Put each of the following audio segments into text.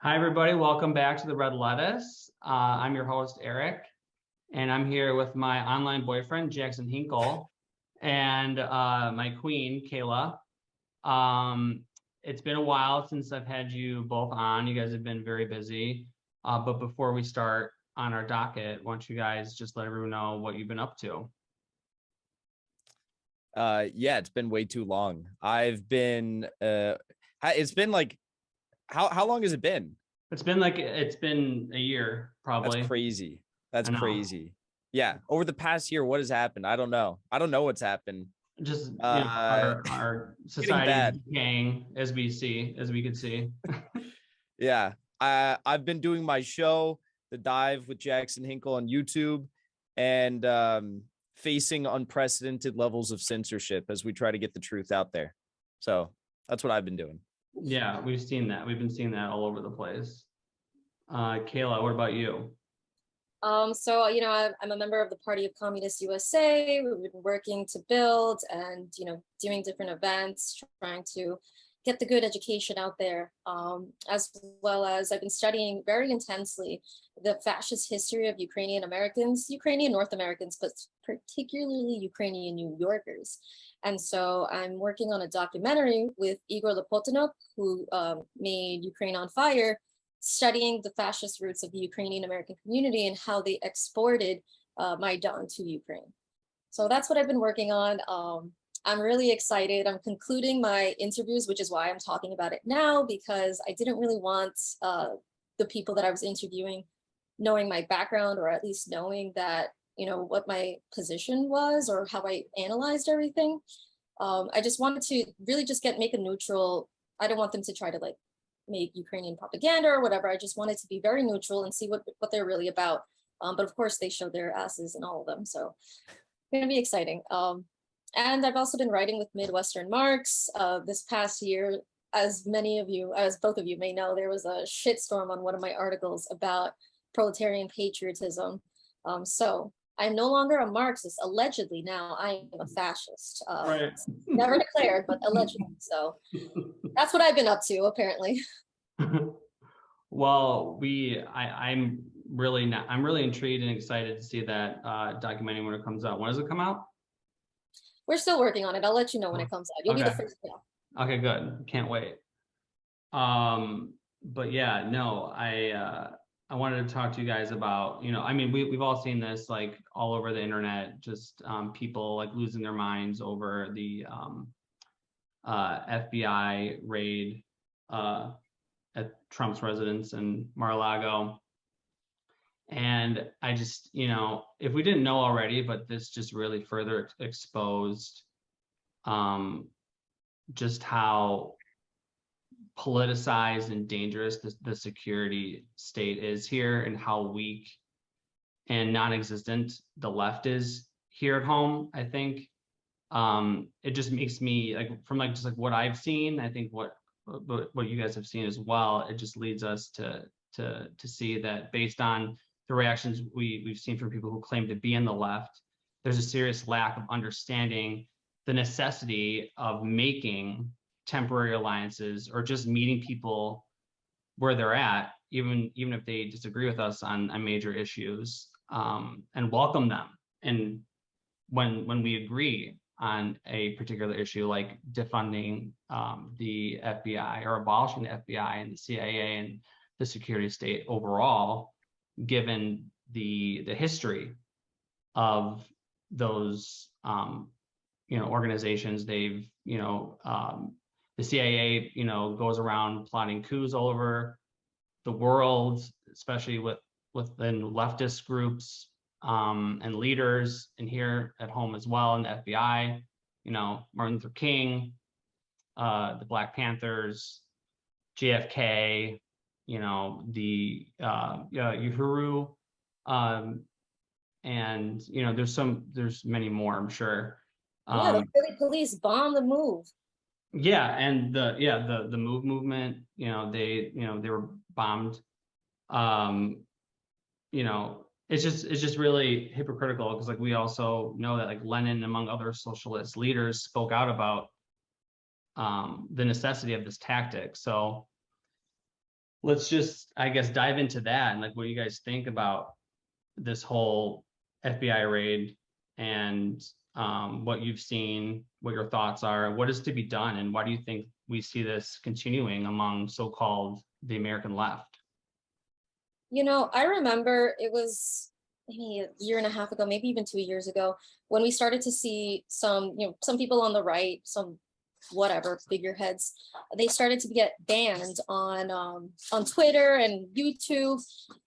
Hi, everybody. Welcome back to the Red Lettuce. I'm your host, Eric, and I'm here with my online boyfriend, Jackson Hinkle, and my queen, Kayla. It's been a while since I've had you both on. You guys have been very busy. But before we start on our docket, why don't you guys just let everyone know what you've been up to? Yeah, it's been way too long. It's been like how long has it been? It's been a year, That's probably. crazy. I That's know. crazy. Yeah, over the past year, what has happened? I don't know. I don't know what's happened. Just Uh our Getting society is bad. decaying as we could see. Yeah. I've been doing my show, The Dive with Jackson Hinkle on YouTube, and facing unprecedented levels of censorship as we try to get the truth out there. So that's what I've been doing. Yeah, we've seen that. We've been seeing that all over the place. Kayla, what about you? I'm a member of the Party of Communist USA. We've been working to build and, doing different events, trying to get the good education out there, as well as I've been studying very intensely the fascist history of Ukrainian Americans, Ukrainian North Americans, but particularly Ukrainian New Yorkers. And so I'm working on a documentary with Igor Lopotinov, who made Ukraine on Fire, studying the fascist roots of the Ukrainian American community and how they exported Maidan to Ukraine. So that's what I've been working on. I'm really excited. I'm concluding my interviews, which is why I'm talking about it now, because I didn't really want the people that I was interviewing knowing my background, or at least knowing that, what my position was or how I analyzed everything. I just wanted to really just make a neutral. I don't want them to try to make Ukrainian propaganda or whatever. I just wanted to be very neutral and see what they're really about. But of course, they showed their asses in all of them. So it's going to be exciting. And I've also been writing with Midwestern Marx. This past year, as both of you may know, there was a shitstorm on one of my articles about proletarian patriotism. So I'm no longer a Marxist. Allegedly, now I am a fascist. Right. Never declared, but allegedly. So that's what I've been up to, apparently. Well, I'm really intrigued and excited to see that documentary when it comes out. When does it come out? We're still working on it. I'll let you know when it comes out. You'll be the Okay. first to know. Okay, good. Can't wait. But yeah, no, I wanted to talk to you guys about, I mean, we've all seen this like all over the internet, just people like losing their minds over the FBI raid at Trump's residence in Mar-a-Lago. And I just, if we didn't know already, but this just really further exposed just how politicized and dangerous the security state is here, and how weak and non-existent the left is here at home. I think it just makes me like, from like just like what I've seen, I think what you guys have seen as well, it just leads us to see that based on the reactions we've seen from people who claim to be in the left, there's a serious lack of understanding the necessity of making temporary alliances or just meeting people where they're at, even if they disagree with us on major issues, and welcome them. And when we agree on a particular issue, like defunding the FBI or abolishing the FBI and the CIA and the security state overall, given the history of those organizations. They've the CIA goes around plotting coups all over the world, especially within leftist groups and leaders, and here at home as well in the FBI. Martin Luther King, the Black Panthers, JFK, the Uhuru, and there's many more, I'm sure. Yeah, the Philly police bombed the Move. Yeah, and the Move movement, they were bombed. It's just really hypocritical, because like we also know that like Lenin, among other socialist leaders, spoke out about the necessity of this tactic. So let's just, I guess, dive into that and like what you guys think about this whole FBI raid and what you've seen, what your thoughts are, what is to be done, and why do you think we see this continuing among so-called the American left? I remember it was maybe a year and a half ago, maybe even 2 years ago, when we started to see some people on the right, some whatever figureheads, they started to get banned on Twitter and YouTube.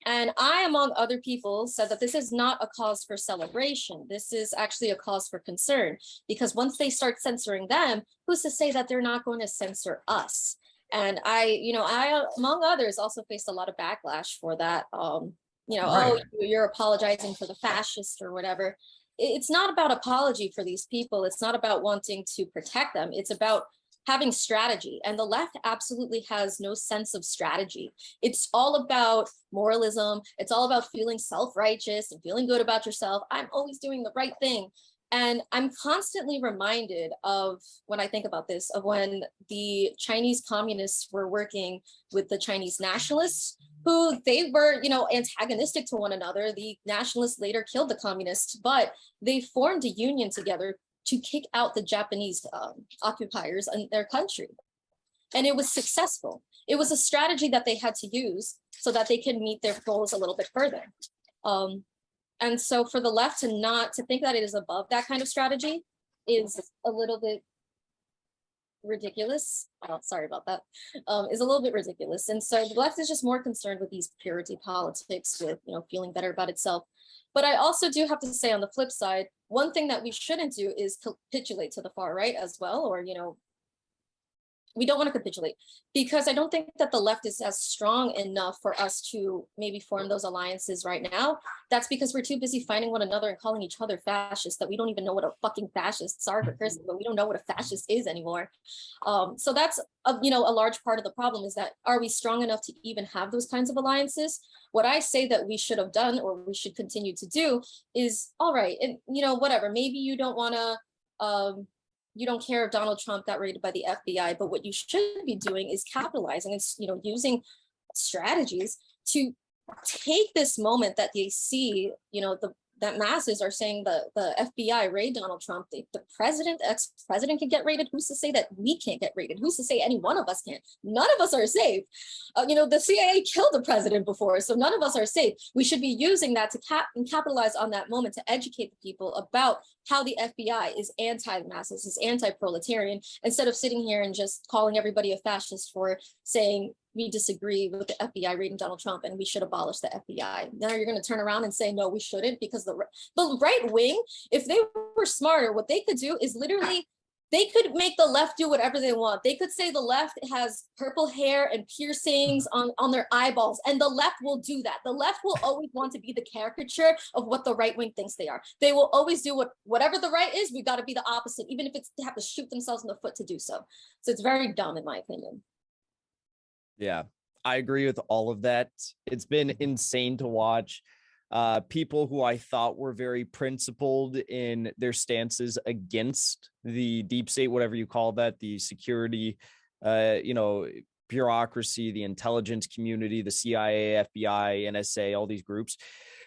And I, among other people, said that this is not a cause for celebration. This is actually a cause for concern, because once they start censoring them, who's to say that they're not going to censor us? And I, among others, also faced a lot of backlash for that. Oh, Right. you're apologizing for the fascist or whatever. It's not about apology for these people. It's not about wanting to protect them. It's about having strategy. And the left absolutely has no sense of strategy. It's all about moralism. It's all about feeling self-righteous and feeling good about yourself. I'm always doing the right thing. And I'm constantly reminded of, when I think about this, of when the Chinese communists were working with the Chinese nationalists, who they were, antagonistic to one another. The nationalists later killed the communists, but they formed a union together to kick out the Japanese occupiers in their country. And it was successful. It was a strategy that they had to use so that they could meet their goals a little bit further. And so for the left to think that it is above that kind of strategy is a little bit ridiculous. Oh, sorry about that. Is a little bit ridiculous. And so the left is just more concerned with these purity politics, with feeling better about itself. But I also do have to say, on the flip side, one thing that we shouldn't do is capitulate to the far right as well, or we don't want to capitulate, because I don't think that the left is as strong enough for us to maybe form those alliances right now. That's because we're too busy fighting one another and calling each other fascists, that we don't even know what a fucking fascist, sorry for cursing, but we don't know what a fascist is anymore. So that's a large part of the problem, is that, are we strong enough to even have those kinds of alliances? What I say that we should have done, or we should continue to do, is, all right, and whatever, maybe you don't want to you don't care if Donald Trump got raided by the FBI, but what you should be doing is capitalizing and using strategies to take this moment that they see, that masses are saying the FBI raid Donald Trump, the president, ex-president can get raided. Who's to say that we can't get raided? Who's to say any one of us can't? None of us are safe. The CIA killed the president before, so none of us are safe. We should be using that to capitalize on that moment to educate the people about how the FBI is anti-masses, is anti-proletarian, instead of sitting here and just calling everybody a fascist for saying we disagree with the FBI raiding Donald Trump and we should abolish the FBI. Now you're going to turn around and say, no, we shouldn't, because the right wing, if they were smarter, what they could do is literally, they could make the left do whatever they want. They could say the left has purple hair and piercings on their eyeballs, and the left will do that. The left will always want to be the caricature of what the right wing thinks they are. They will always do whatever the right is. We got to be the opposite, even if it's to have to shoot themselves in the foot to do so. So it's very dumb, in my opinion. Yeah, I agree with all of that. It's been insane to watch people who I thought were very principled in their stances against the deep state, whatever you call that, the security, bureaucracy, the intelligence community, the CIA, FBI, NSA, all these groups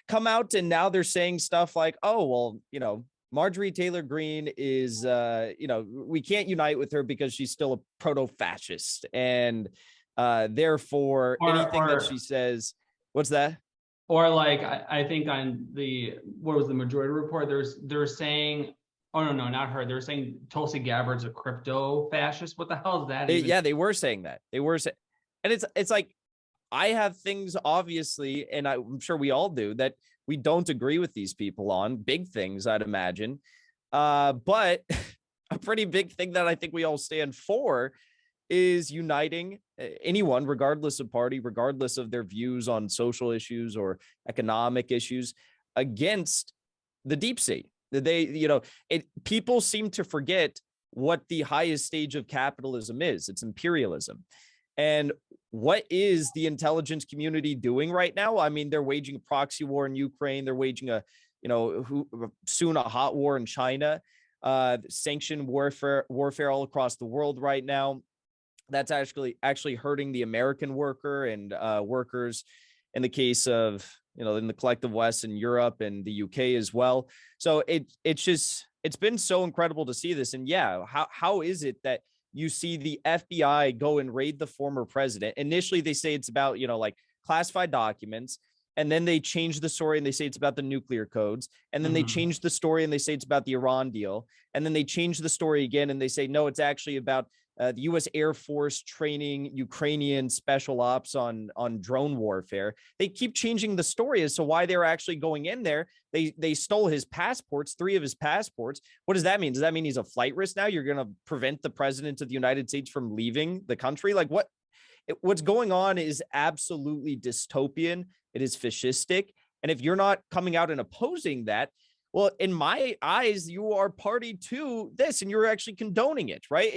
come out, and now they're saying stuff like, oh, well, Marjorie Taylor Greene is, we can't unite with her because she's still a proto-fascist, and therefore anything that she says, what's that? Or like, I think on what was the Majority Report, they're saying, oh no, not her. They're saying Tulsi Gabbard's a crypto fascist. What the hell is that? Yeah, they were saying that. And it's like, I have things, obviously, and I'm sure we all do, that we don't agree with these people on, big things, I'd imagine. But a pretty big thing that I think we all stand for is uniting anyone, regardless of party, regardless of their views on social issues or economic issues, against the deep state. People seem to forget what the highest stage of capitalism is. It's imperialism. And what is the intelligence community doing right now? I mean, they're waging a proxy war in Ukraine. They're waging soon a hot war in China, sanction warfare all across the world right now. that's actually hurting the American worker and workers in the case of, in the collective West and Europe and the UK as well. So it's been so incredible to see this. And yeah, how is it that you see the FBI go and raid the former president? Initially, they say it's about, like classified documents. And then they change the story and they say it's about the nuclear codes. And then they change the story and they say it's about the Iran deal. And then they change the story again and they say, no, it's actually about the U.S. Air Force training Ukrainian special ops on drone warfare. They keep changing the story as to why they're actually going in there. They stole his passports, 3 of his passports. What does that mean? Does that mean he's a flight risk now? You're going to prevent the president of the United States from leaving the country? Like what's going on is absolutely dystopian. It is fascistic. And if you're not coming out and opposing that, well, in my eyes, you are party to this and you're actually condoning it, right?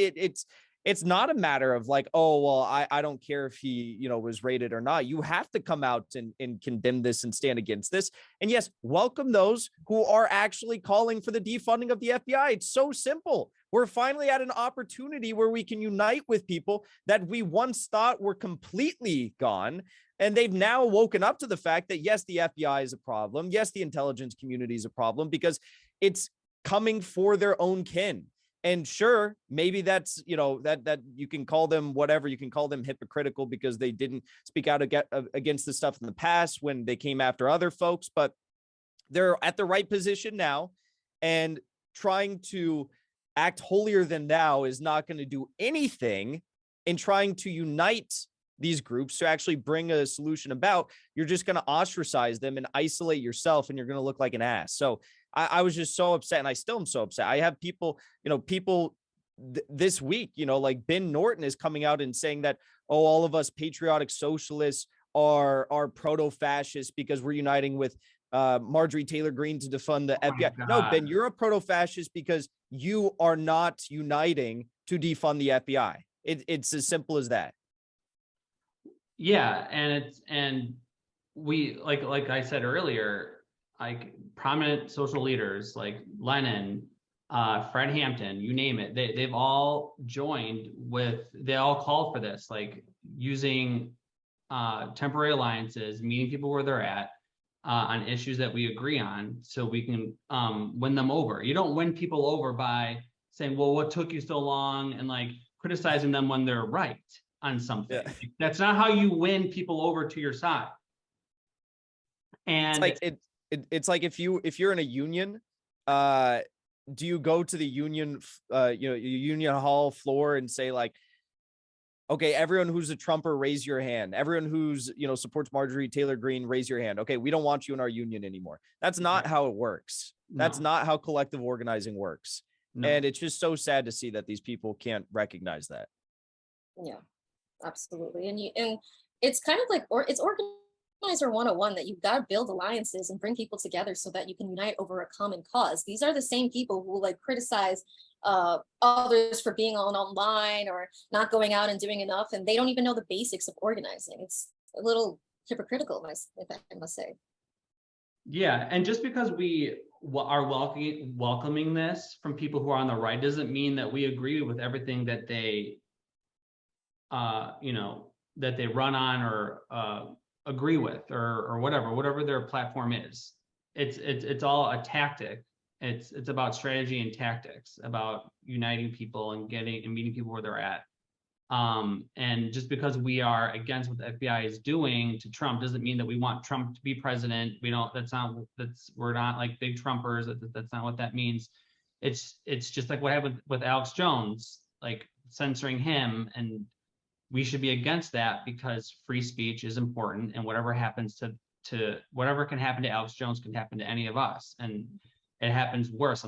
It's not a matter of like, oh, well, I don't care if he, was raided or not. You have to come out and condemn this and stand against this. And yes, welcome those who are actually calling for the defunding of the FBI. It's so simple. We're finally at an opportunity where we can unite with people that we once thought were completely gone. And they've now woken up to the fact that, yes, the FBI is a problem. Yes, the intelligence community is a problem because it's coming for their own kin. And sure, maybe that's, that you can call them whatever, you can call them hypocritical because they didn't speak out against the stuff in the past when they came after other folks, but they're at the right position now, and trying to act holier than thou is not going to do anything in trying to unite these groups to actually bring a solution about. You're just going to ostracize them and isolate yourself, and you're going to look like an ass. So I was just so upset, and I still am so upset. I have people, this week, like Ben Norton is coming out and saying that, oh, all of us patriotic socialists are proto-fascists because we're uniting with Marjorie Taylor Greene to defund the FBI. No, Ben, you're a proto-fascist because you are not uniting to defund the FBI. It's as simple as that. Yeah, and we like I said earlier, like prominent social leaders like Lenin, Fred Hampton, you name it, they've all joined they all called for this, like using temporary alliances, meeting people where they're at on issues that we agree on, so we can win them over. You don't win people over by saying, well, what took you so long, and like criticizing them when they're right on something. Yeah. That's not how you win people over to your side. And it's like if you're in a union, do you go to the union, union hall floor and say like, okay, everyone who's a Trumper, raise your hand. Everyone who's, supports Marjorie Taylor Greene, raise your hand. Okay, we don't want you in our union anymore. That's not how it works. No. That's not how collective organizing works. No. And it's just so sad to see that these people can't recognize that. Yeah, absolutely. And it's kind of like, it's organizer 101, that you've got to build alliances and bring people together so that you can unite over a common cause. These are the same people who like criticize others for being online or not going out and doing enough, and they don't even know the basics of organizing. It's a little hypocritical, if I must say. Yeah, and just because we are welcoming this from people who are on the right doesn't mean that we agree with everything that they that they run on or agree with or whatever their platform is. It's all a tactic. It's about strategy and tactics, about uniting people and meeting people where they're at. And just because we are against what the FBI is doing to Trump doesn't mean that we want Trump to be president. We're not like big Trumpers. That's not what that means. It's just like what happened with Alex Jones, like censoring him, and we should be against that because free speech is important, and whatever happens to whatever can happen to Alex Jones can happen to any of us, and it happens worse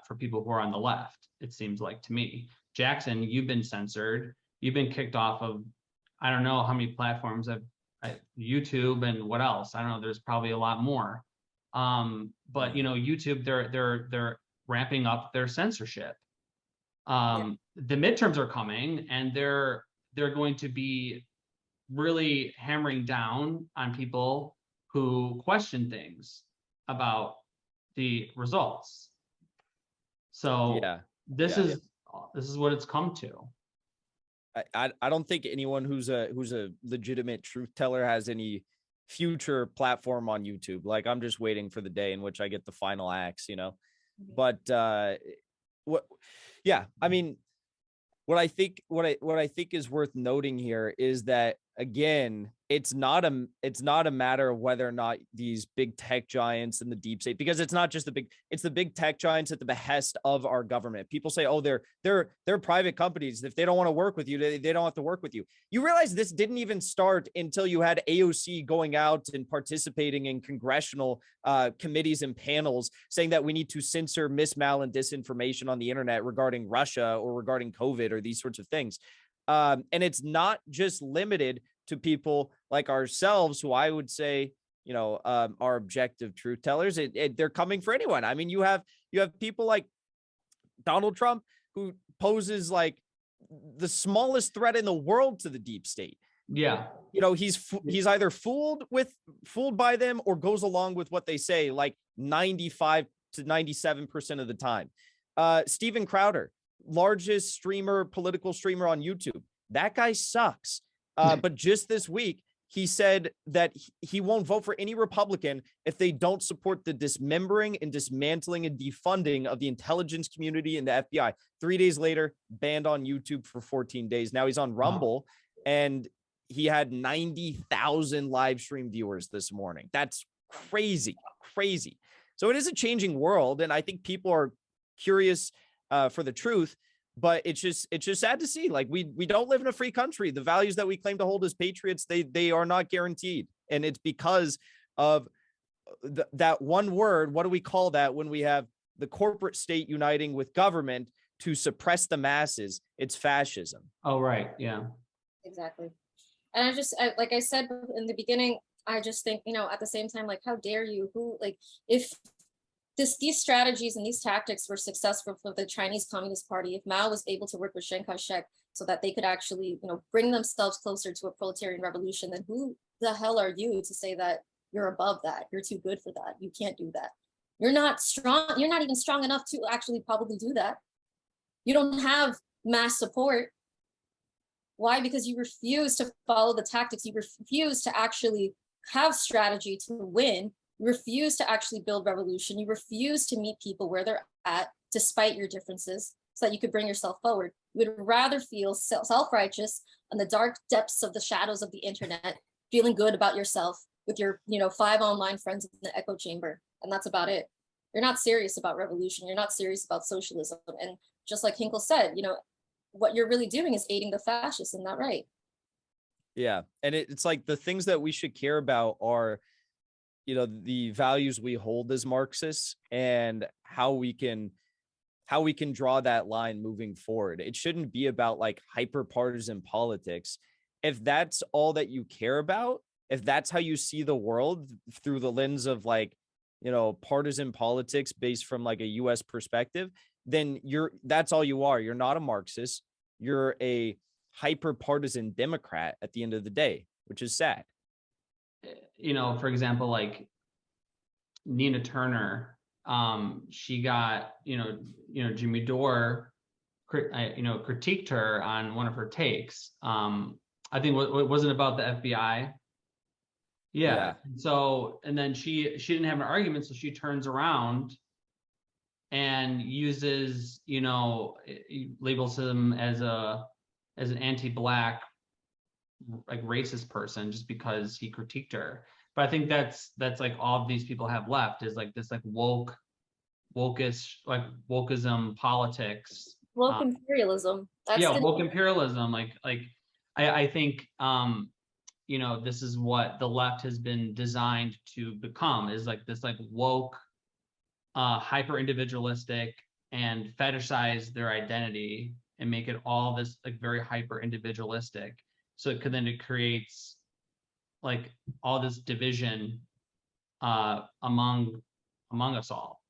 for people who are on the left. It seems like to me. Jackson, you've been censored. You've been kicked off of, I don't know how many platforms, YouTube and what else. I don't know. There's probably a lot more. But YouTube, they're ramping up their censorship. The midterms are coming, and they're going to be really hammering down on people who question things about the results. So this is what it's come to. I don't think anyone who's a legitimate truth teller has any future platform on YouTube. Like, I'm just waiting for the day in which I get the final axe, you know. But what yeah, I mean, what I think is worth noting here is that, again, it's not a matter of whether or not these big tech giants and the deep state, because it's not just it's the big tech giants at the behest of our government. People say, oh, they're private companies. If they don't want to work with you, they don't have to work with you. You realize this didn't even start until you had AOC going out and participating in congressional committees and panels saying that we need to censor mismal and disinformation on the internet regarding Russia or regarding COVID or these sorts of things. And it's not just limited to people like ourselves, who I would say, you know, are objective truth tellers. They're coming for anyone. I mean, you have people like Donald Trump, who poses like the smallest threat in the world to the deep state. Yeah. You know, he's either fooled by them or goes along with what they say, like 95 to 97% of the time. Steven Crowder, largest political streamer on YouTube. That guy sucks. But just this week, he said that he won't vote for any Republican if they don't support the dismembering and dismantling and defunding of the intelligence community and the FBI. 3 days later, banned on YouTube for 14 days. Now he's on Rumble, and he had 90,000 live stream viewers this morning. That's crazy. So it is a changing world, and I think people are curious for the truth. But it's just sad to see, like, we don't live in a free country. The values that we claim to hold as patriots, they are not guaranteed. And it's because of that one word. What do we call that when we have the corporate state uniting with government to suppress the masses? It's fascism. Oh, right. Yeah. Exactly. And like I said in the beginning, I just think, you know, at the same time, like, how dare you? If these strategies and these tactics were successful for the Chinese Communist Party, if Mao was able to work with Chiang Kai-shek so that they could actually, you know, bring themselves closer to a proletarian revolution, then who the hell are you to say that you're above that? You're too good for that. You can't do that. You're not strong. You're not even strong enough to actually probably do that. You don't have mass support. Why? Because you refuse to follow the tactics. You refuse to actually have strategy to win. You refuse to actually build revolution. You refuse to meet people where they're at, despite your differences, so that you could bring yourself forward. You would rather feel self-righteous in the dark depths of the shadows of the internet, feeling good about yourself with your, you know, 5 online friends in the echo chamber. And that's about it. You're not serious about revolution. You're not serious about socialism. And just like Hinkle said, you know, what you're really doing is aiding the fascists, isn't that right? Yeah. And it's like the things that we should care about are, you know, the values we hold as Marxists and how we can draw that line moving forward. It shouldn't be about like hyper partisan politics. If that's all that you care about, if that's how you see the world through the lens of like, you know, partisan politics based from like a US perspective, then that's all you are. You're not a Marxist. You're a hyper partisan Democrat at the end of the day, which is sad. You know, for example, like Nina Turner, she got, you know, Jimmy Dore, critiqued her on one of her takes. I think what was it about the FBI? Yeah. So, and then she didn't have an argument, so she turns around and uses, you know, labels him as an anti-Black, like racist person just because he critiqued her. But I think that's like all of these people have left is like this like wokeism politics. Woke imperialism. Woke imperialism. Like I think you know, this is what the left has been designed to become, is like this like woke, hyper individualistic, and fetishize their identity and make it all this like very hyper individualistic. So it creates like all this division among us all.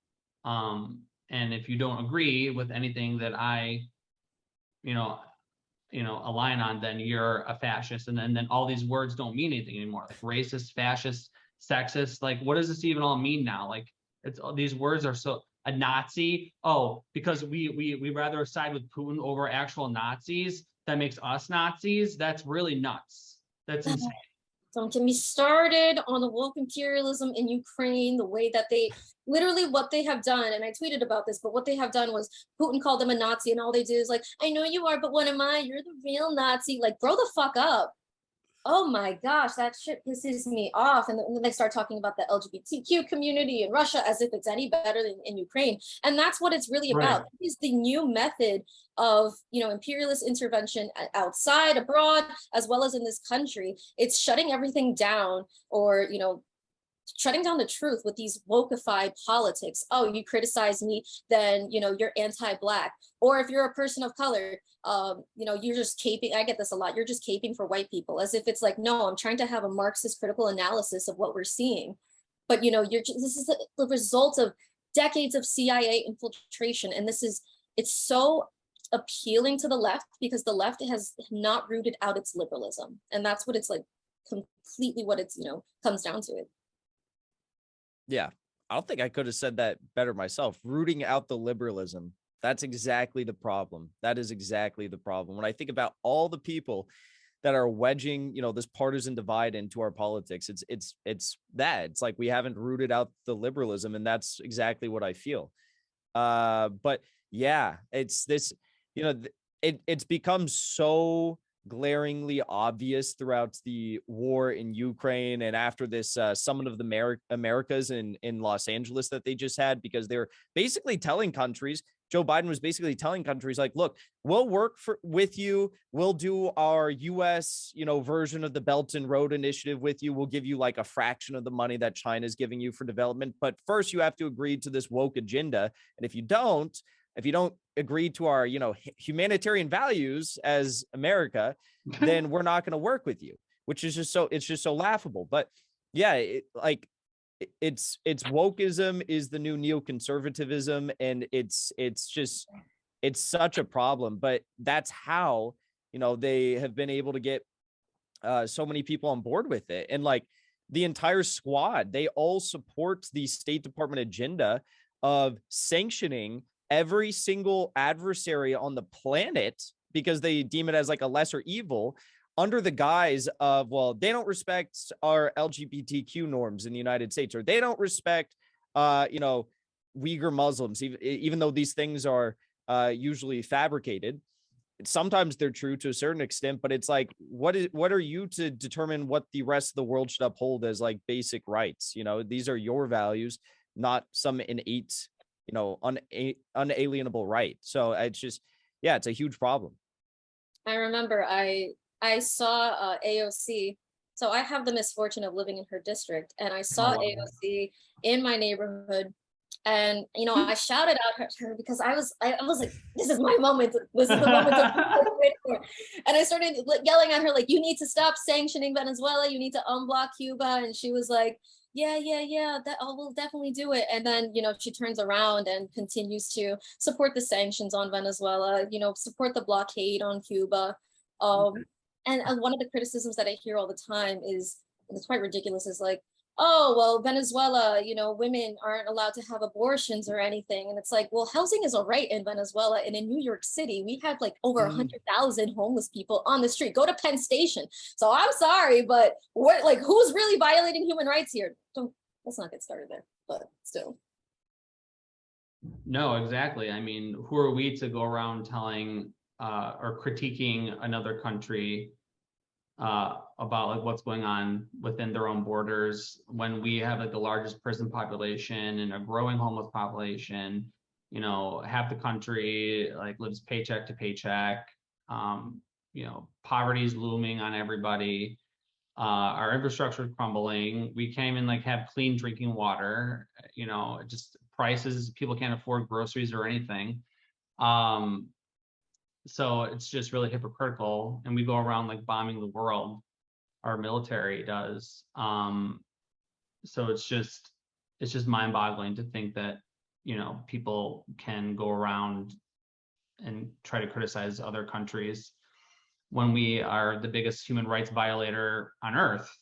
And if you don't agree with anything that I, you know, align on, then you're a fascist. And then all these words don't mean anything anymore. Like racist, fascist, sexist. Like, what does this even all mean now? Like, these words are so. A Nazi, oh, because we rather side with Putin over actual Nazis. that makes us Nazis, that's really nuts. That's insane. Don't get me started on the woke imperialism in Ukraine, the way that they literally what they have done. And I tweeted about this, but what they have done was Putin called them a Nazi, and all they did is like, I know you are, but what am I? You're the real Nazi. Like, grow the fuck up. Oh my gosh, that shit pisses me off. And then they start talking about the LGBTQ community in Russia as if it's any better than in Ukraine. And that's what it's really about. Right. It is the new method of, imperialist intervention outside, abroad, as well as in this country. It's shutting everything down, or, shutting down the truth with these wokeified politics. Oh, you criticize me, then, you're anti-Black. Or if you're a person of color, you're just caping. I get this a lot. You're just caping for white people, as if it's like, no, I'm trying to have a Marxist critical analysis of what we're seeing. But, this is the result of decades of CIA infiltration. And it's so appealing to the left, because the left has not rooted out its liberalism. And that's what it's like, completely what it's, comes down to it. Yeah, I don't think I could have said that better myself. Rooting out the liberalism. That's exactly the problem. That is exactly the problem. When I think about all the people that are wedging, this partisan divide into our politics, it's that. It's like we haven't rooted out the liberalism, and that's exactly what I feel. But yeah, it's this, it's become so glaringly obvious throughout the war in Ukraine, and after this summit of the Americas in Los Angeles that they just had, because they're basically telling countries, Joe Biden was basically telling countries like, look, we'll work with you. We'll do our US, version of the Belt and Road Initiative with you. We'll give you like a fraction of the money that China's giving you for development. But first you have to agree to this woke agenda. And if you don't agree to our, humanitarian values as America, then we're not going to work with you, which is just so laughable. But yeah, it's wokeism is the new neoconservatism, and it's such a problem. But that's how, they have been able to get so many people on board with it. And like the entire squad, they all support the State Department agenda of sanctioning every single adversary on the planet, because they deem it as like a lesser evil, under the guise of, well, they don't respect our LGBTQ norms in the United States, or they don't respect, Uyghur Muslims, even though these things are usually fabricated. Sometimes they're true to a certain extent, but it's like, what are you to determine what the rest of the world should uphold as like basic rights? These are your values, not some innate, unalienable right. So it's just, yeah, it's a huge problem. I remember I saw AOC. So I have the misfortune of living in her district, and I saw AOC in my neighborhood, and I shouted out at her because I was like, this is my moment. This is the moment to wait for. And I started yelling at her like, you need to stop sanctioning Venezuela. You need to unblock Cuba. And she was like, yeah, that we'll definitely do it. And then, she turns around and continues to support the sanctions on Venezuela, support the blockade on Cuba. And one of the criticisms that I hear all the time is, and it's quite ridiculous, is like, oh, well, Venezuela, women aren't allowed to have abortions or anything. And it's like, well, housing is a right in Venezuela. And in New York City, we have like over 100,000 homeless people on the street. Go to Penn Station. So I'm sorry, but who's really violating human rights here? Let's not get started there, but still. No, exactly. I mean, who are we to go around telling or critiquing another country about like what's going on within their own borders, when we have like the largest prison population and a growing homeless population? Half the country like lives paycheck to paycheck. Poverty is looming on everybody. Our infrastructure is crumbling. We can't even like have clean drinking water. Just prices, people can't afford groceries or anything. So it's just really hypocritical, and we go around like bombing the world. Our military does. So it's just mind-boggling to think that people can go around and try to criticize other countries when we are the biggest human rights violator on earth.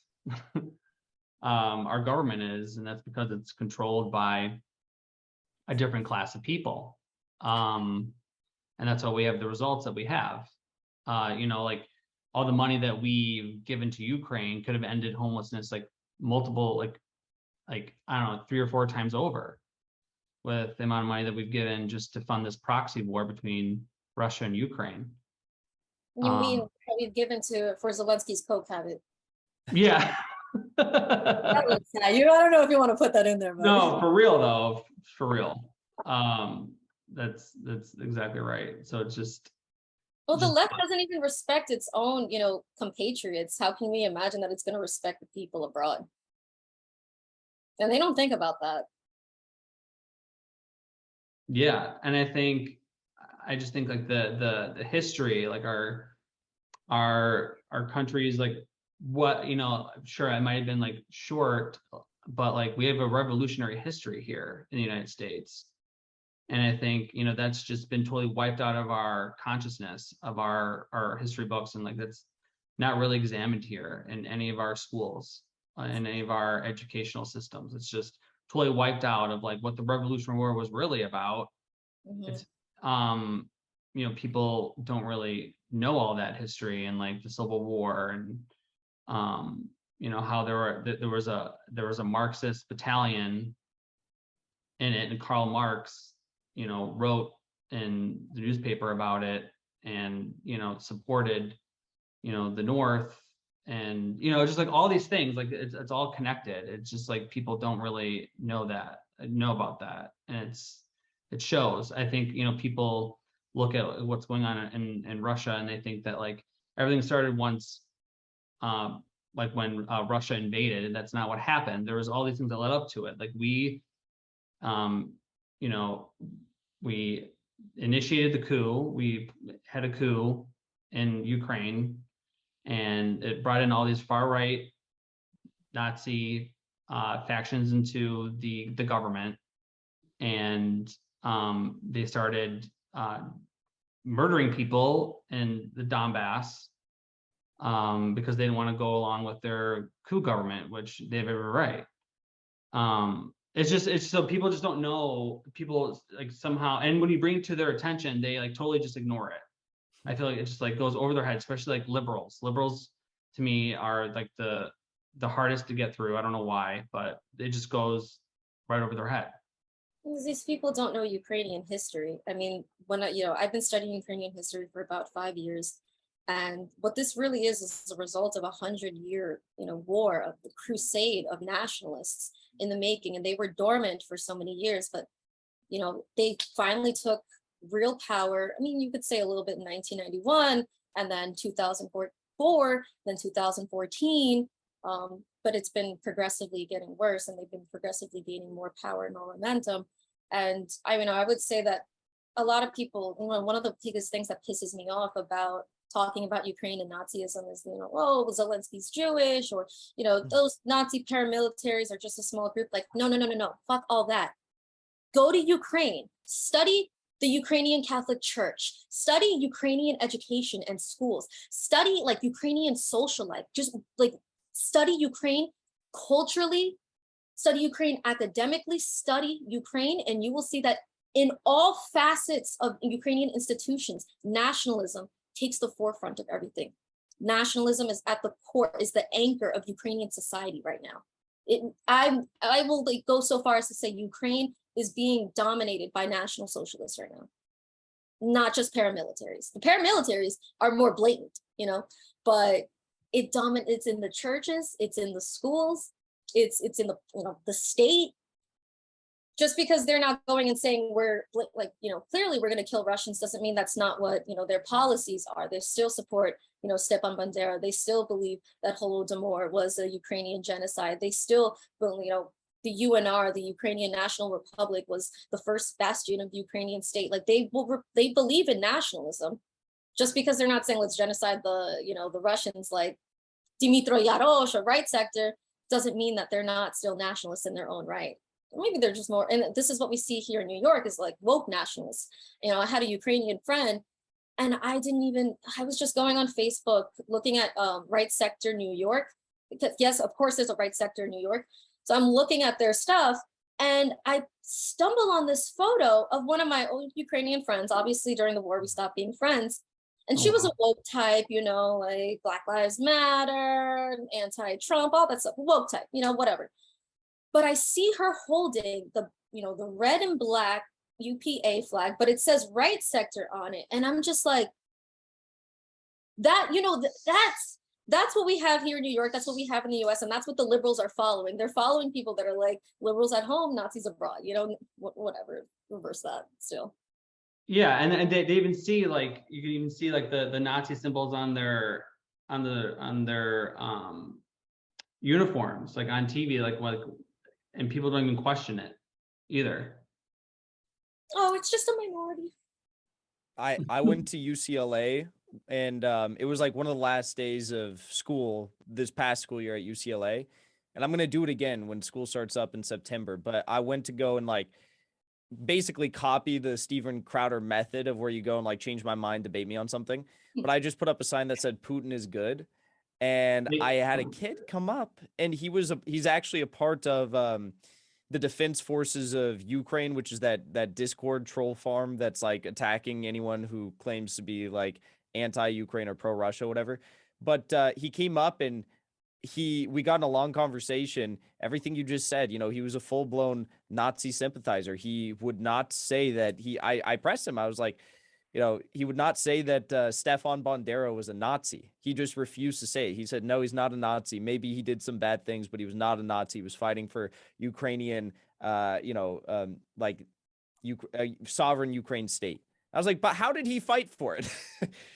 Our government is, and that's because it's controlled by a different class of people. And that's why we have the results that we have. You know, like all the money that we've given to Ukraine could have ended homelessness like multiple, like I don't know, 3 or 4 times over with the amount of money that we've given just to fund this proxy war between Russia and Ukraine. You mean that we've given to for Zelensky's coke habit? Yeah. That was, yeah, I don't know if you want to put that in there, but No, for real though, for real. That's exactly right. So it's just well, the left doesn't even respect its own, compatriots. How can we imagine that it's going to respect the people abroad? And they don't think about that. yeah, and I just think like the history, like our country's like what, sure it might have been like short, but like we have a revolutionary history here in the United States. And I think, that's just been totally wiped out of our consciousness of our history books. And like, that's not really examined here in any of our schools, in any of our educational systems. It's just totally wiped out of like what the Revolutionary War was really about. It's, people don't really know all that history and like the Civil War and, how there was a Marxist battalion in it, and Karl Marx wrote in the newspaper about it and, supported, the North and, just like all these things, like it's all connected. It's just like people don't really know about that. And it shows. I think, people look at what's going on in Russia and they think that like everything started once, like when Russia invaded, and that's not what happened. There was all these things that led up to it. Like we initiated the coup. We had a coup in Ukraine, and it brought in all these far right Nazi factions into the government, and they started murdering people in the Donbass because they didn't want to go along with their coup government, which they have every right. It's so people just don't know. People like somehow, and when you bring it to their attention, they like totally just ignore it. I feel like it just like goes over their head, especially like liberals. Liberals to me are like the hardest to get through. I don't know why, but it just goes right over their head. These people don't know Ukrainian history. I mean, I've been studying Ukrainian history for about 5 years. And what this really is a result of 100-year, war, of the crusade of nationalists in the making. And they were dormant for so many years, but, they finally took real power. I mean, you could say a little bit in 1991 and then 2004, then 2014. But it's been progressively getting worse and they've been progressively gaining more power and more momentum. And I would say that a lot of people, one of the biggest things that pisses me off about talking about Ukraine and Nazism is, Zelensky's Jewish, or, those Nazi paramilitaries are just a small group. Like, no, fuck all that. Go to Ukraine, study the Ukrainian Catholic Church, study Ukrainian education and schools, study like Ukrainian social life, just like study Ukraine culturally, study Ukraine academically, study Ukraine, and you will see that in all facets of Ukrainian institutions, nationalism takes the forefront of everything. Nationalism is at the core, is the anchor of Ukrainian society right now. I will go so far as to say Ukraine is being dominated by National Socialists right now, not just paramilitaries. The paramilitaries are more blatant, but it's in the churches, it's in the schools, it's in the the state. Just because they're not going and saying clearly we're going to kill Russians doesn't mean that's not what their policies are. They still support Stepan Bandera. They still believe that Holodomor was a Ukrainian genocide. They still believe the UNR, the Ukrainian National Republic, was the first bastion of the Ukrainian state. Like they believe in nationalism. Just because they're not saying let's genocide the Russians like Dmitro Yarosh or right sector doesn't mean that they're not still nationalists in their own right. Maybe they're just more, and this is what we see here in New York, is like woke nationalists. I had a Ukrainian friend and I was just going on Facebook looking at right sector New York, because yes, of course there's a right sector in New York. So I'm looking at their stuff and I stumble on this photo of one of my old Ukrainian friends. Obviously during the war, we stopped being friends. And she was a woke type, like Black Lives Matter, anti-Trump, all that stuff, woke type, whatever. But I see her holding the red and black UPA flag, but it says right sector on it. And I'm just like, that, that's what we have here in New York. That's what we have in the US. And that's what the liberals are following. They're following people that are like liberals at home, Nazis abroad, whatever, reverse that still. Yeah, and they even see, like, you can even see like the Nazi symbols on their uniforms, like on TV, and people don't even question it either. Oh, it's just a minority. I went to UCLA, and it was like one of the last days of school this past school year at UCLA, and I'm gonna do it again when school starts up in September. But I went to go and like basically copy the Steven Crowder method of where you go and like change my mind, debate me on something. But I just put up a sign that said Putin is good. And I had a kid come up, and he's actually a part of the defense forces of Ukraine, which is that Discord troll farm that's like attacking anyone who claims to be like anti-Ukraine or pro-Russia, whatever. But he came up, and we got in a long conversation. Everything you just said, he was a full-blown Nazi sympathizer. He would not say that I pressed him. I was like, he would not say that Stefan Bandera was a Nazi. He just refused to say it. He said, no, he's not a Nazi. Maybe he did some bad things, but he was not a Nazi. He was fighting for Ukrainian, sovereign Ukraine state. I was like, but how did he fight for it?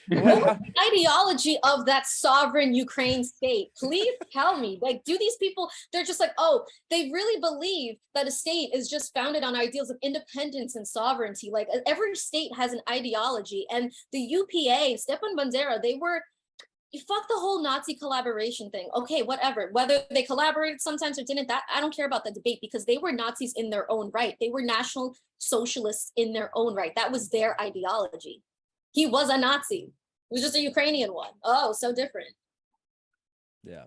What was the ideology of that sovereign Ukraine state? Please tell me. Like, do these people, they're just like, oh, they really believe that a state is just founded on ideals of independence and sovereignty. Like, every state has an ideology. And the UPA, Stepan Bandera, fuck the whole Nazi collaboration thing. Okay, whatever. Whether they collaborated sometimes or didn't, that I don't care about the debate, because they were Nazis in their own right. They were National Socialists in their own right. That was their ideology. He was a Nazi. It was just a Ukrainian one. Oh, so different. Yeah.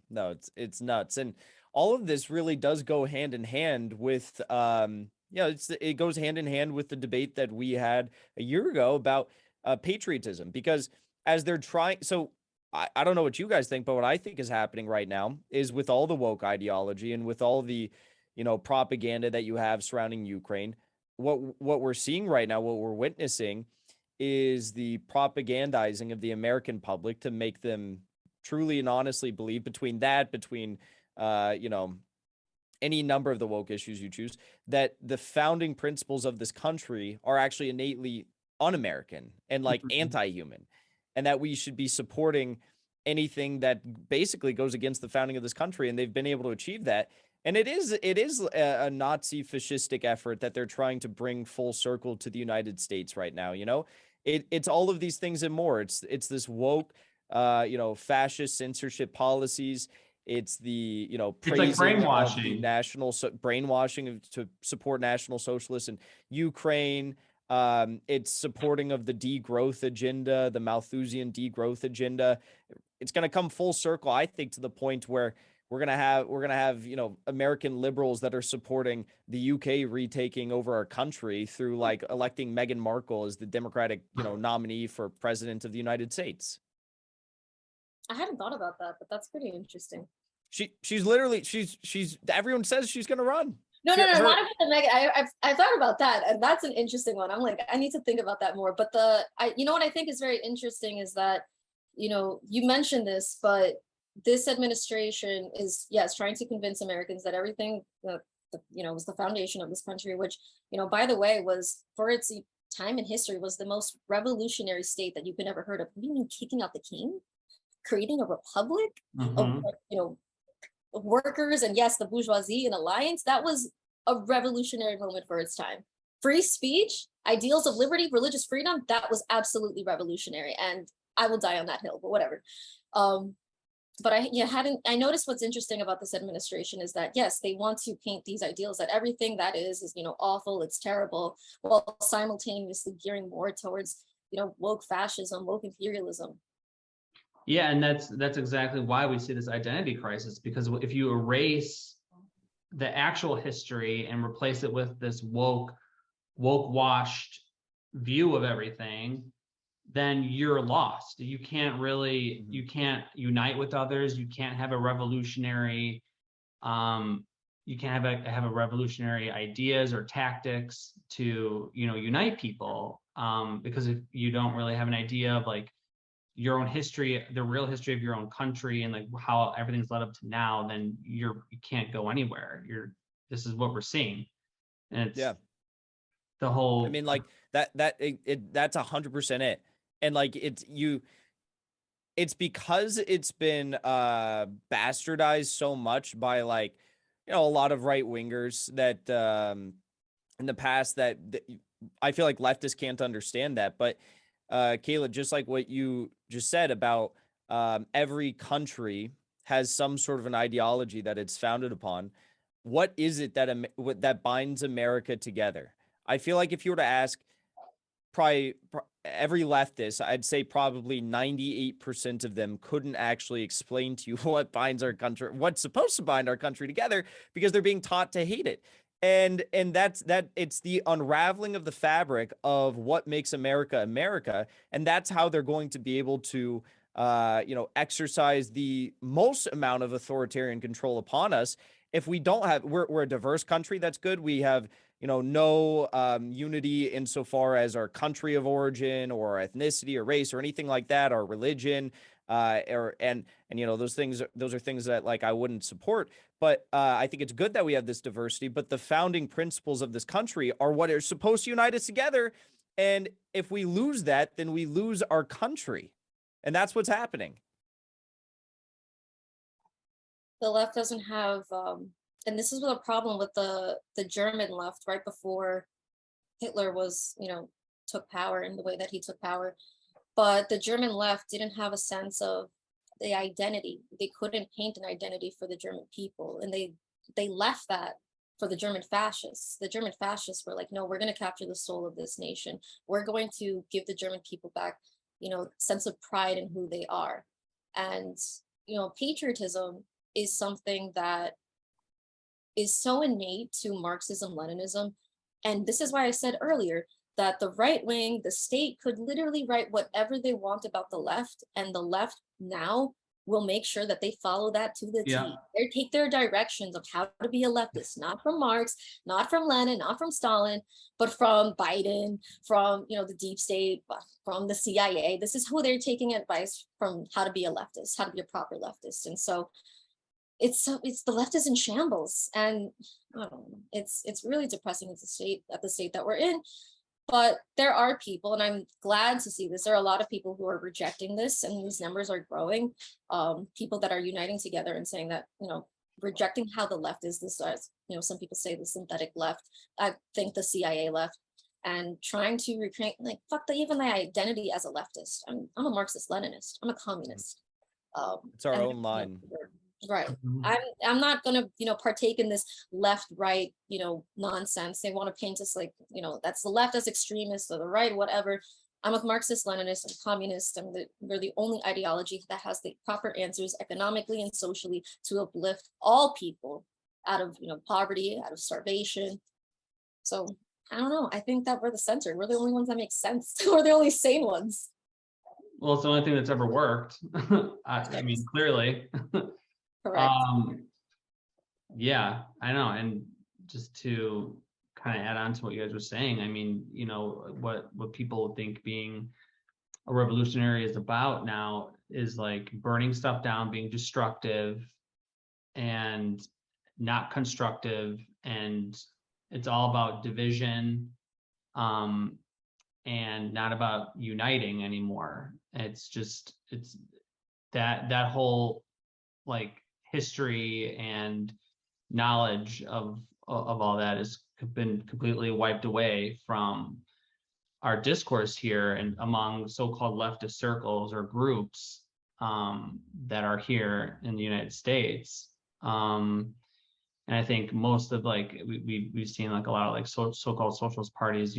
No, it's nuts. And all of this really does go hand in hand with it goes hand in hand with the debate that we had a year ago about patriotism, because as they're trying, so I don't know what you guys think, but what I think is happening right now is with all the woke ideology and with all the, propaganda that you have surrounding Ukraine, what we're seeing right now, what we're witnessing is the propagandizing of the American public to make them truly and honestly believe between any number of the woke issues you choose, that the founding principles of this country are actually innately un-American and like anti-human, and that we should be supporting anything that basically goes against the founding of this country. And they've been able to achieve that. And it is a Nazi fascistic effort that they're trying to bring full circle to the United States right now. It's all of these things and more. It's this woke, fascist censorship policies. It's the, It's like brainwashing, brainwashing to support National Socialists in Ukraine. It's supporting of the degrowth agenda, the Malthusian degrowth agenda. It's going to come full circle, I think, to the point where we're going to have, American liberals that are supporting the UK retaking over our country through like electing Meghan Markle as the Democratic, nominee for president of the United States. I hadn't thought about that, but that's pretty interesting. She's literally, everyone says she's going to run. No, not about the Meghan. I thought about that, and that's an interesting one. I'm like, I need to think about that more. But what I think is very interesting is that, you mentioned this, but this administration is, yes, trying to convince Americans that everything that, was the foundation of this country, which, by the way, was, for its time in history, was the most revolutionary state that you could ever heard of. Kicking out the king, creating a republic of, workers, and yes, the bourgeoisie in alliance. That was a revolutionary moment for its time. Free speech, ideals of liberty, religious freedom, that was absolutely revolutionary, and I will die on that hill, but whatever. But I noticed what's interesting about this administration is that, yes, they want to paint these ideals that everything that is awful, it's terrible, while simultaneously gearing more towards woke fascism, woke imperialism. Yeah, and that's exactly why we see this identity crisis, because if you erase the actual history and replace it with this woke washed view of everything, then you're lost. You can't really, you can't unite with others. You can't have a revolutionary, you can't have a revolutionary ideas or tactics to, unite people. Because if you don't really have an idea of like your own history, the real history of your own country, and like how everything's led up to now, then you can't go anywhere. This is what we're seeing, and it's the whole. I mean, like that's 100% it, and like it's because it's been bastardized so much by like a lot of right wingers that in the past that I feel like leftists can't understand that. But Kayla, just like what you just said about every country has some sort of an ideology that it's founded upon. What is it that binds America together? I feel like if you were to ask probably every leftist, I'd say probably 98% of them couldn't actually explain to you what binds our country, what's supposed to bind our country together, because they're being taught to hate it. And that's it's the unraveling of the fabric of what makes America America, and that's how they're going to be able to exercise the most amount of authoritarian control upon us. If we don't have, we're a diverse country, that's good. We have no unity insofar as our country of origin or ethnicity or race or anything like that, or religion, and those are things that like I wouldn't support. But I think it's good that we have this diversity, but the founding principles of this country are what are supposed to unite us together. And if we lose that, then we lose our country. And that's what's happening. The left doesn't have, and this is the problem with the German left right before Hitler was, took power in the way that he took power. But the German left didn't have a sense of the identity. They couldn't paint an identity for the German people, and they left that for the German fascists. The German fascists were like, no, we're going to capture the soul of this nation. We're going to give the German people back, sense of pride in who they are. And patriotism is something that is so innate to Marxism, Leninism. And this is why I said earlier that the right wing, the state could literally write whatever they want about the left, and the left now will make sure that they follow that to the T. They take their directions of how to be a leftist, not from Marx, not from Lenin, not from Stalin, but from Biden, from the deep state, from the CIA. This is who they're taking advice from, how to be a leftist, how to be a proper leftist. And so it's the left is in shambles, and it's really depressing at the state that we're in. But there are people, and I'm glad to see this, there are a lot of people who are rejecting this, and these numbers are growing. People that are uniting together and saying that, rejecting how the left is, this, some people say the synthetic left, I think the CIA left, and trying to recreate, like, fuck even the identity as a leftist. I'm a Marxist Leninist, I'm a communist. It's our own line. Right. I'm not gonna, partake in this left, right, nonsense. They want to paint us like, that's the left as extremists, or the right, whatever. I'm a Marxist Leninist, I'm a communist. We're the only ideology that has the proper answers economically and socially to uplift all people out of poverty, out of starvation. So I don't know. I think that we're the center. We're the only ones that make sense. We're the only sane ones. Well, it's the only thing that's ever worked. I mean, clearly. Correct. Yeah, I know. And just to kind of add on to what you guys were saying, I mean, what people think being a revolutionary is about now is like burning stuff down, being destructive and not constructive, and it's all about division, and not about uniting anymore. It's that whole like history and knowledge of all that has been completely wiped away from our discourse here and among so-called leftist circles or groups that are here in the United States. And I think most of we've seen like a lot of like so-called socialist parties,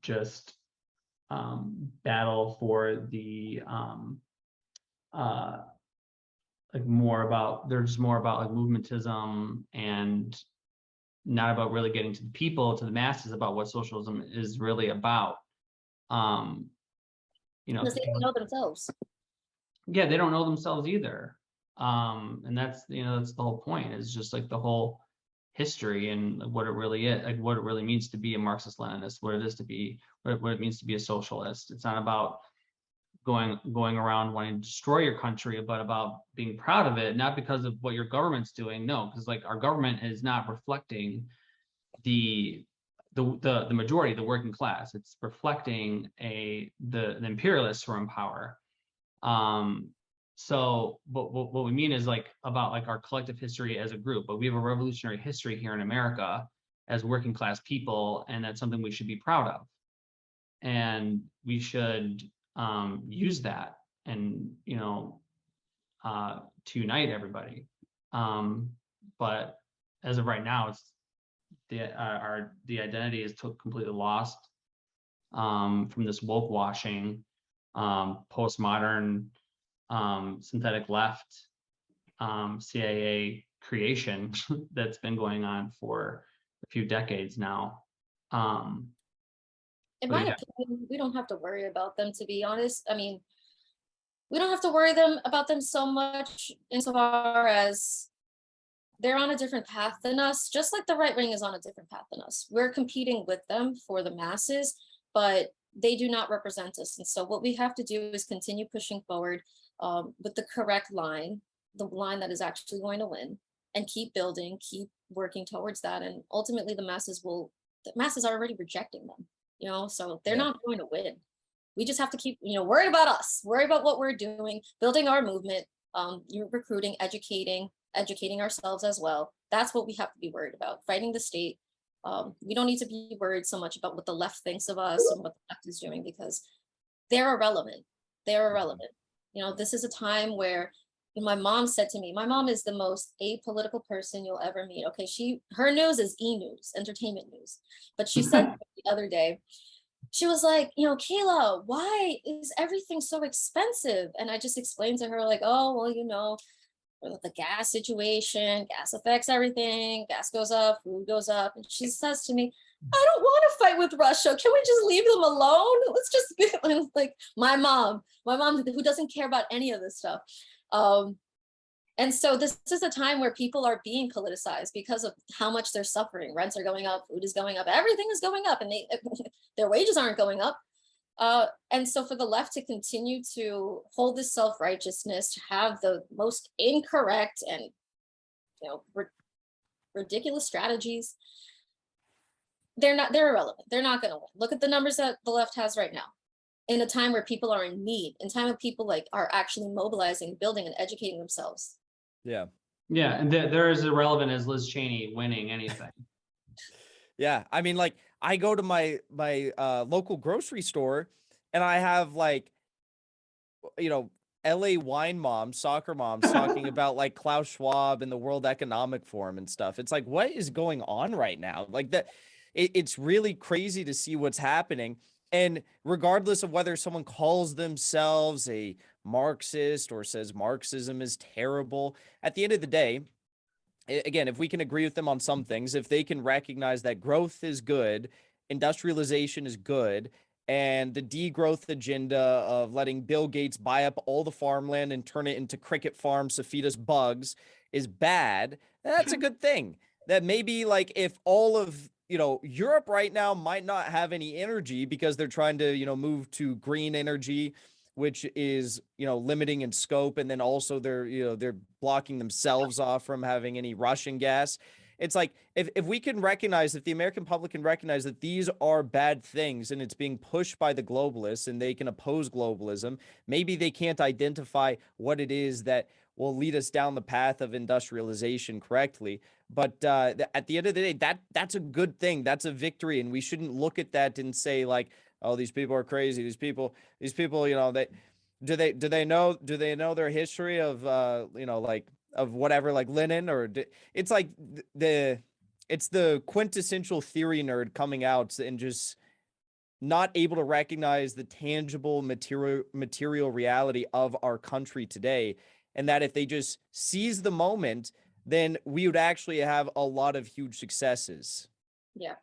just battle for the they're just more about like movementism and not about really getting to the people, to the masses, about what socialism is really about. you know, Because they don't know themselves. yeah, they don't know themselves either. And that's, you know, that's the whole point, is just like the whole history and what it really is, like what it really means to be a Marxist Leninist, what it is to be, what it means to be a socialist. It's not about going around wanting to destroy your country, but about being proud of it, not because of what your government's doing. No, because like our government is not reflecting the the majority, the working class. It's reflecting the imperialists who are in power. So what we mean is like about like our collective history as a group, but we have a revolutionary history here in America as working class people, and that's something we should be proud of. And we should use that, and you know, to unite everybody. But as of right now, it's the identity is completely lost from this woke washing, postmodern, synthetic left, CIA creation that's been going on for a few decades now. In But my yeah, opinion, we don't have to worry about them, to be honest. I mean, we don't have to worry about them so much insofar as they're on a different path than us, just like the right wing is on a different path than us. We're competing with them for the masses, but they do not represent us. And so what we have to do is continue pushing forward with the correct line, the line that is actually going to win, and keep building, keep working towards that. And ultimately the masses are already rejecting them, you know, so they're Yeah. not going to win. We just have to keep, you know, worried about us, worry about what we're doing, building our movement, recruiting, educating ourselves as well. That's what we have to be worried about, fighting the state. We don't need to be worried so much about what the left thinks of us and what the left is doing, because they're irrelevant. They're irrelevant. You know, this is a time where, you know, my mom said to me, my mom is the most apolitical person you'll ever meet. Okay, her news is e-news, entertainment news. But she said the other day, she was like, you know, Kayla, why is everything so expensive? And I just explained to her like, oh, well, you know, the gas situation, gas affects everything. Gas goes up, food goes up. And she says to me, I don't want to fight with Russia. Can we just leave them alone? Let's just be like my mom who doesn't care about any of this stuff. And so this is a time where people are being politicized because of how much they're suffering. Rents are going up, food is going up, everything is going up, and their wages aren't going up. And so for the left to continue to hold this self-righteousness, to have the most incorrect and, you know, ridiculous strategies, they're irrelevant. They're not going to win. Look at the numbers that the left has right now. In a time where people are in need, in time where people like are actually mobilizing, building, and educating themselves. Yeah. yeah, and they're as irrelevant as Liz Cheney winning anything. Yeah. I mean, like I go to my local grocery store and I have like, you know, LA wine moms, soccer moms talking about like Klaus Schwab and the World Economic Forum and stuff. It's like, what is going on right now? Like that, it's really crazy to see what's happening. And regardless of whether someone calls themselves a Marxist or says Marxism is terrible, at the end of the day, again, if we can agree with them on some things, if they can recognize that growth is good, industrialization is good, and the degrowth agenda of letting Bill Gates buy up all the farmland and turn it into cricket farms to feed us bugs is bad, that's a good thing. That maybe like if all of, you know, Europe right now might not have any energy because they're trying to, you know, move to green energy, which is, you know, limiting in scope. And then also they're, you know, they're blocking themselves off from having any Russian gas. It's like, if we can recognize, if the American public can recognize that these are bad things and it's being pushed by the globalists and they can oppose globalism, maybe they can't identify what it is that will lead us down the path of industrialization correctly. But at the end of the day, that's a good thing. That's a victory. And we shouldn't look at that and say like, oh, these people are crazy. These people, you know, do they know their history of, you know, like of whatever, like Lenin, or it's like it's the quintessential theory nerd coming out and just not able to recognize the tangible material reality of our country today. And that if they just seize the moment, then we would actually have a lot of huge successes. Yeah,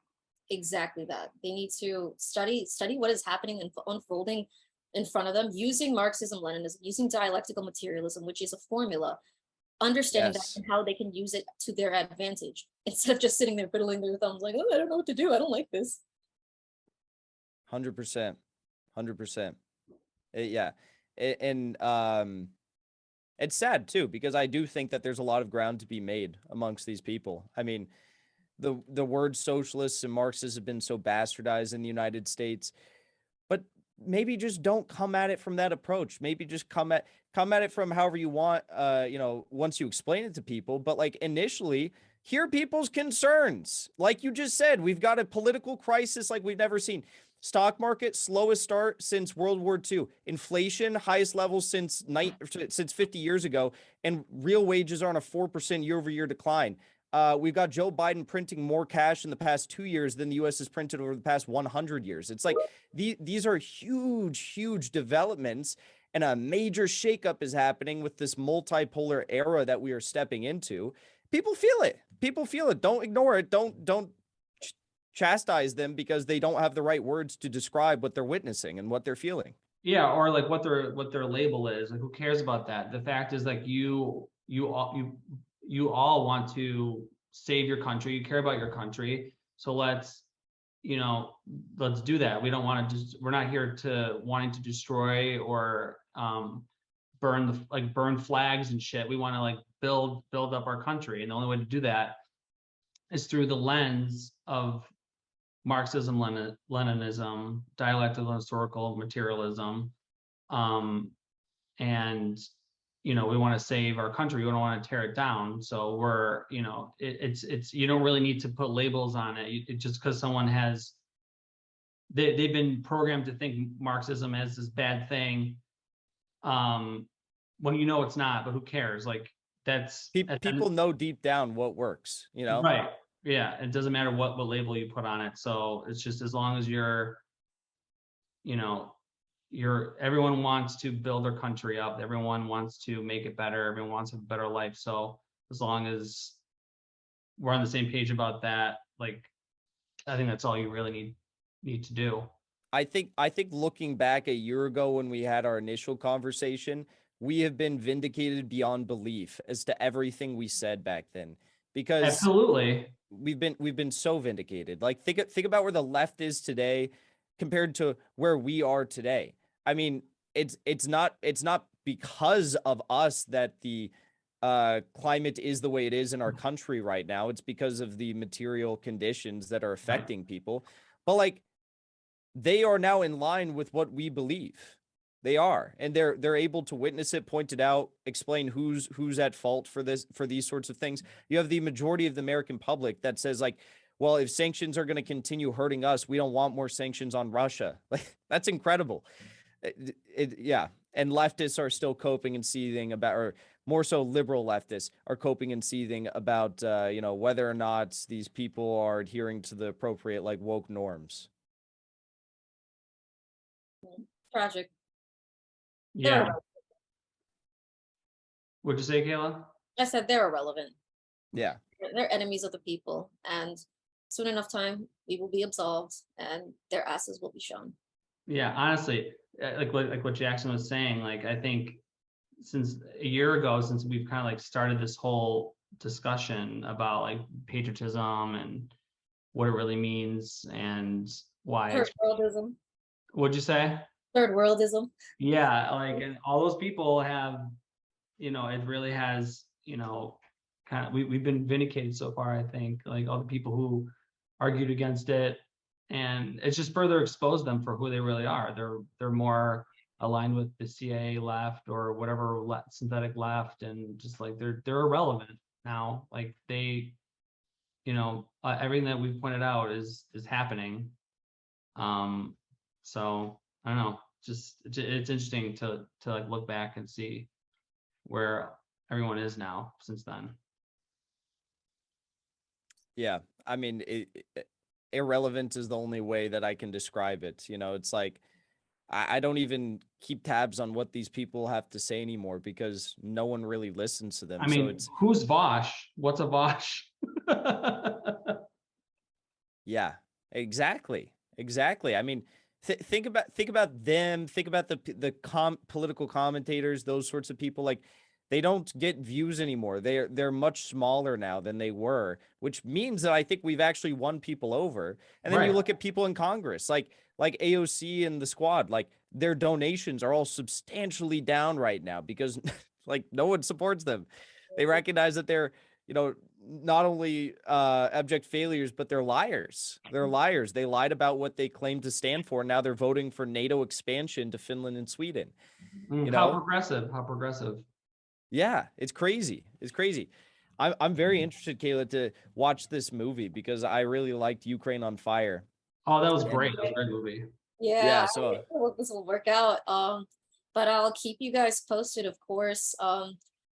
exactly that. They need to study what is happening and unfolding in front of them, using Marxism, Leninism, using dialectical materialism, which is a formula, understanding that Yes. and how they can use it to their advantage instead of just sitting there fiddling their thumbs like, oh, I don't know what to do. I don't like this. 100%. 100%. Yeah. And it's sad too, because I do think that there's a lot of ground to be made amongst these people. I mean, the word socialists and Marxists have been so bastardized in the United States, but maybe just don't come at it from that approach. Maybe just come at it from however you want, once you explain it to people. But like initially, hear people's concerns. Like you just said, we've got a political crisis like we've never seen. Stock market, slowest start since World War II. Inflation, highest levels since 50 years ago. And real wages are on a 4% year-over-year decline. We've got Joe Biden printing more cash in the past 2 years than the U.S. has printed over the past 100 years. It's like these are huge, huge developments, and a major shakeup is happening with this multipolar era that we are stepping into. People feel it. People feel it. Don't ignore it. Don't chastise them because they don't have the right words to describe what they're witnessing and what they're feeling. Yeah, or like what their label is. Like, who cares about that? The fact is, like, you all want to save your country. You care about your country. So let's do that. We don't want to we're not here to wanting to destroy or burn flags and shit. We want to like build up our country. And the only way to do that is through the lens of Marxism, Leninism, dialectical and historical materialism. And we want to save our country. We don't want to tear it down. So we're, it's you don't really need to put labels on it. Just because someone has, they've been programmed to think Marxism as this bad thing. When it's not, but who cares? Like people know deep down what works, Right. Yeah. It doesn't matter what label you put on it. So it's just, as long as everyone wants to build their country up. Everyone wants to make it better. Everyone wants a better life. So as long as we're on the same page about that, like, I think that's all you really need to do. I think looking back a year ago when we had our initial conversation, we have been vindicated beyond belief as to everything we said back then, because absolutely we've been so vindicated. Like think about where the left is today compared to where we are today. I mean, it's not because of us that the climate is the way it is in our country right now. It's because of the material conditions that are affecting people. But like, they are now in line with what we believe. They are, and they're able to witness it, point it out, explain who's at fault for these sorts of things. You have the majority of the American public that says like, well, if sanctions are going to continue hurting us, we don't want more sanctions on Russia. Like, that's incredible. Yeah. And leftists are still coping and seething about, or more so liberal leftists are coping and seething about, whether or not these people are adhering to the appropriate like woke norms. Tragic. Yeah. What'd you say, Kayla? I said they're irrelevant. Yeah. They're enemies of the people, and soon enough time we will be absolved and their asses will be shown. Yeah, honestly, like what Jackson was saying, like, I think since a year ago, since we've kind of like started this whole discussion about like patriotism and what it really means and why. Third worldism. What'd you say? Third worldism. Yeah, like, and all those people have, it really has, kind of, we've been vindicated so far, I think, like all the people who argued against it, and it's just further exposed them for who they really are. They're more aligned with the CIA left or whatever synthetic left, and just like they're irrelevant now. Like they, everything that we've pointed out is happening. So I don't know, just it's interesting to like look back and see where everyone is now since then. Yeah, I mean, irrelevant is the only way that I can describe it. It's like I don't even keep tabs on what these people have to say anymore because no one really listens to them. I mean, so who's Vosh? What's a Vosh? Yeah, exactly. I mean, think about them. Think about the political commentators, those sorts of people. Like, they don't get views anymore. They're much smaller now than they were, which means that I think we've actually won people over. And then you Right. look at people in Congress, like AOC and the squad, like their donations are all substantially down right now because like no one supports them. They recognize that they're, not only abject failures, but they're liars. They're liars. They lied about what they claim to stand for. Now they're voting for NATO expansion to Finland and Sweden. You How know, progressive, how progressive. yeah, it's crazy. It's crazy. I'm very interested, Kayla, to watch this movie because I really liked Ukraine on Fire. Oh, that was And great. That was a great movie. Yeah, yeah, I so hope this will work out. But I'll keep you guys posted, of course.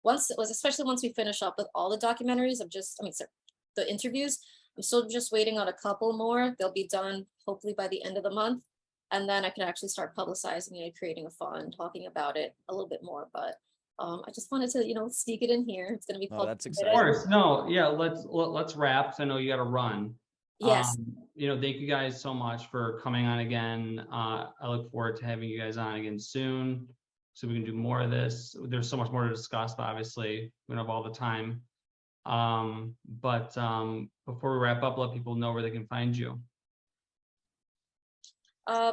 Especially once we finish up with all the documentaries. Sorry, the interviews. I'm still just waiting on a couple more. They'll be done hopefully by the end of the month, and then I can actually start publicizing it, creating a fund, talking about it a little bit more. But I just wanted to, sneak it in here. It's gonna be called. that's Of exciting. course. No, yeah, let's wrap. 'Cause I know you got to run. Yes. Thank you guys so much for coming on again. I look forward to having you guys on again soon so we can do more of this. There's so much more to discuss, but obviously we don't have all the time. Before we wrap up, let people know where they can find you.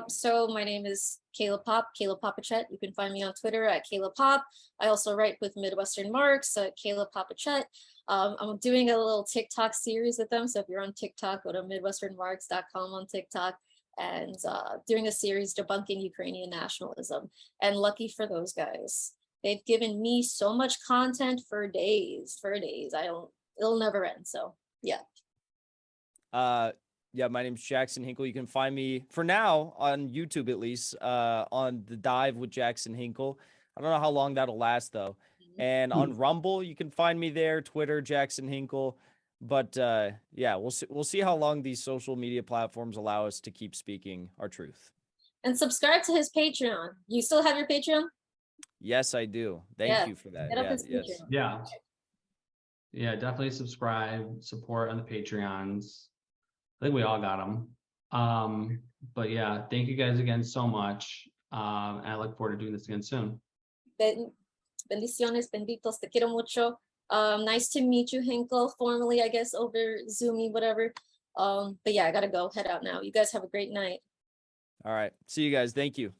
So my name is Kayla Papachet. You can find me on Twitter at Kayla Pop. I also write with Midwestern Marks at Kayla Papachet. I'm doing a little TikTok series with them. So if you're on TikTok, go to midwesternmarks.com on TikTok, and doing a series debunking Ukrainian nationalism. And lucky for those guys, they've given me so much content for days. It'll never end. So yeah. Yeah, my name's Jackson Hinkle. You can find me for now on YouTube, at least, on The Dive with Jackson Hinkle. I don't know how long that'll last though. And on Rumble, you can find me there, Twitter, Jackson Hinkle. But yeah, we'll see how long these social media platforms allow us to keep speaking our truth. And subscribe to his Patreon. You still have your Patreon? Yes, I do. Thank you for that. Hit up his Yes. Patreon. Yeah, definitely subscribe, support on the Patreons. I think we all got them. But yeah, thank you guys again so much. And I look forward to doing this again soon. Bendiciones, benditos, te quiero mucho. Nice to meet you, Hinkle, formally, I guess, over Zoomy, whatever. But yeah, I gotta go, head out now. You guys have a great night. All right. See you guys. Thank you.